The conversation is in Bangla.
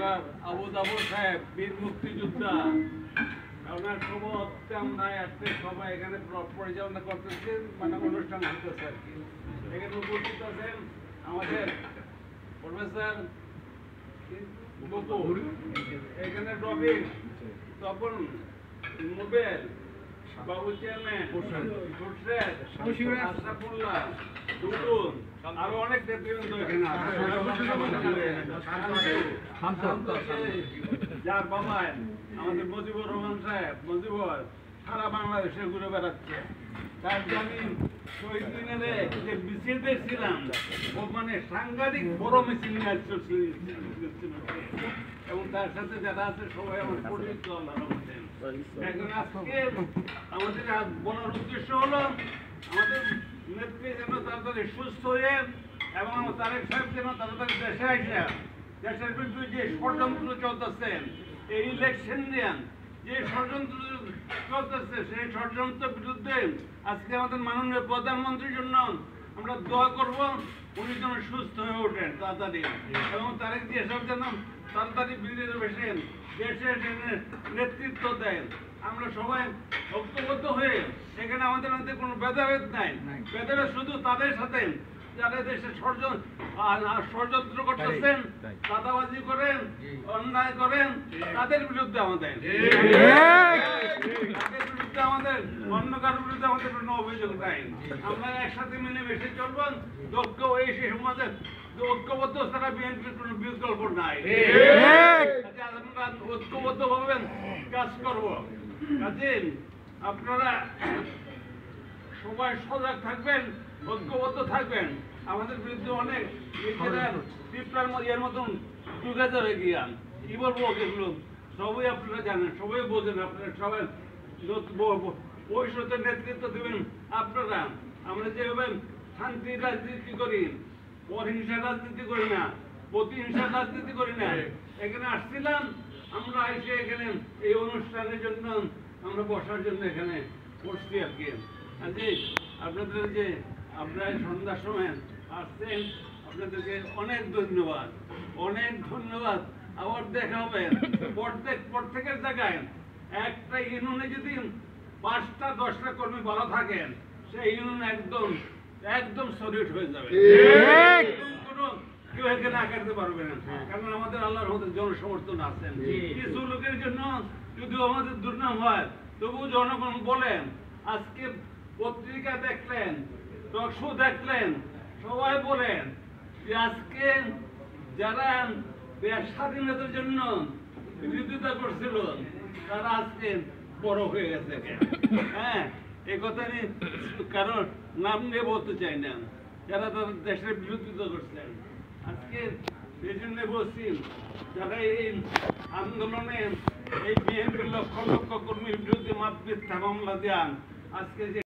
জনাব আবু জাফর সাহেব বীর মুক্তিযোদ্ধা ওনার সভাপতি আমরা একটা সবাই এখানে পরিচালনা করতেছি, মানে অনুষ্ঠান হতেছে আর কি। এখানে উপস্থিত আছেন আমাদের প্রফেসর বকুল, এখানে রবি, তপন, নোবেল, বাবু চেয়ারম্যান, খুরশেদ, আশরাফুল্লাহ, দুদুন, আরো অনেক নেতৃবৃন্দ এখানে আছে। যার বাবা আমাদের মুজিবুর রহমান সাহেব, মুজিবুর সারা বাংলাদেশে ঘুরে বেড়াচ্ছে। তার জামিন শহীদ মিনারে যে মিছিল দেখছিলাম, ও মানে সাংঘাতিক বড় মিছিল নিয়ে এবং তার সাথে যারা আছে সবাই আমার পরিচিত। এখন আজকে আমাদের বলার উদ্দেশ্য হলো আমাদের নেত্রী যেন তাড়াতাড়ি সুস্থ হয়ে এবং আমার তারেক সাহেব যেন তাড়াতাড়ি দেশে আসে দেশের বিরুদ্ধে যে ষড়যন্ত্র চলতেছে, এই ইলেকশন নিয়ে যে ষড়যন্ত্র চলতেছে, সেই ষড়যন্ত্রের বিরুদ্ধে আজকে আমাদের মাননীয় প্রধানমন্ত্রীর জন্য আমরা দোয়া করব, উনি যেন সুস্থ হয়ে ওঠেন তাড়াতাড়ি এবং তারেক যেসব যেন তাড়াতাড়ি বিজেপি বসে দেশের নেতৃত্ব দেন। আমরা সবাই ঐক্যবদ্ধ হয়ে এখানে আমাদের মধ্যে কোনো ভেদাভেদ নাই, ভেদাভেদ শুধু তাদের সাথে যারা দেশে ষড়যন্ত্র করতেছেন, দাদাবাজি করেন, অন্যায় করেন, তাদের বিরুদ্ধে আমাদের আমাদের অন্য কারোর বিরুদ্ধে আমাদের কোনো অভিযোগ নাই। আমরা একসাথে মিলে মিশে চলবেন, দক্ষ হয়ে সেই সমাজের ঐক্যবদ্ধ ছাড়া বিএনপির কোনো বিকল্প নাই। আমরা ঐক্যবদ্ধ ভাবে কাজ করবো। কাজে আপনারা সবাই সজাগ থাকবেন, ঐক্যবদ্ধ থাকবেন। আমাদের বিরুদ্ধে অনেক টিপটার এর মতন ঢুকে যাবে গিয়া, কি বলবো, এগুলো সবাই আপনারা জানেন, সবাই বোঝেন, আপনারা সবাই ভবিষ্যতের নেতৃত্ব দেবেন আপনারা। আমরা যেভাবে শান্তির রাজনীতি করি, অহিংসার রাজনীতি করি না, প্রতিহিংসার রাজনীতি করি না, এখানে আসছিলাম আমরা এসে এখানে এই অনুষ্ঠানের জন্য আমরা বসার জন্য এখানে বসছি আর কি। আপনাদের যে আপনারা সন্ধ্যার সময় আসছেন, আপনাদেরকে অনেক ধন্যবাদ, অনেক ধন্যবাদ। আবার দেখা হবে প্রত্যেকের জায়গায়। একটা ইউনিয়নে যদি 5টা 10টা কর্মী ভালো থাকেন, সেই ইউনিয়ন একদম একদম সলিড হয়ে যাবে, কেউ এখানে আঁকাতে পারবে না, কারণ আমাদের আল্লাহর মধ্যে জনসমর্থন আছেন। কিছু লোকের জন্য যদি আমাদের দুর্নাম হয়, তবু জনগণ বলেন, আজকে পত্রিকা দেখলেন, টক শো দেখলেন, সবাই বলেন যে আজকে যারা দেশ স্বাধীনতার জন্য বিরোধিতা করছিল, তারা আজকে বড় হয়ে গেছে। হ্যাঁ, এই কথা নিয়ে কারণ নাম নিয়ে বলতে চাই না, যারা তাদের দেশের বিরোধিতা করছেন। আজকে সেই জন্য বলছি, যারা এই আন্দোলনে এই বিএনপির লক্ষ লক্ষ কর্মীর বিরুদ্ধে মিথ্যা মামলা দেন, আজকে যে